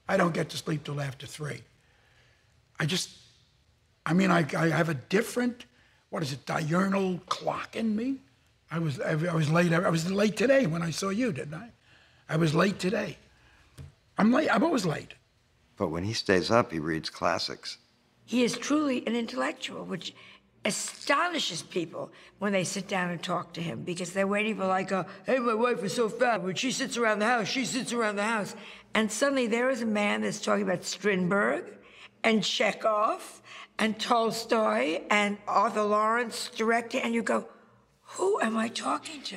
I don't get to sleep till after 3. I have a different, what is it, diurnal clock in me. I was late. I was late today when I saw you, didn't I? I was late today. I'm late. I'm always late. But when he stays up, he reads classics. He is truly an intellectual, which astonishes people when they sit down and talk to him, because they're waiting for hey, my wife is so fat. When she sits around the house, she sits around the house. And suddenly there is a man that's talking about Strindberg and Chekhov and Tolstoy and Arthur Lawrence directing, and you go, who am I talking to?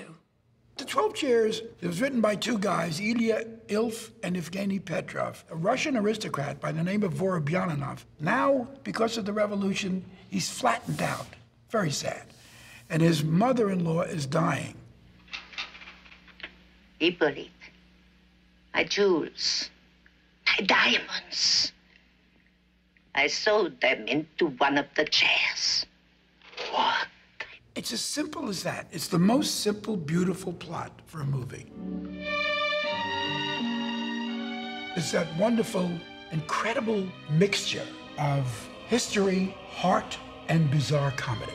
The 12 Chairs, it was written by 2 guys, Ilya Ilf and Evgeny Petrov, a Russian aristocrat by the name of Vorobyaninov. Now, because of the revolution, he's flattened out. Very sad. And his mother-in-law is dying. Hippolyte, my jewels, my diamonds. I sold them into one of the chairs. What? It's as simple as that. It's the most simple, beautiful plot for a movie. It's that wonderful, incredible mixture of history, heart, and bizarre comedy.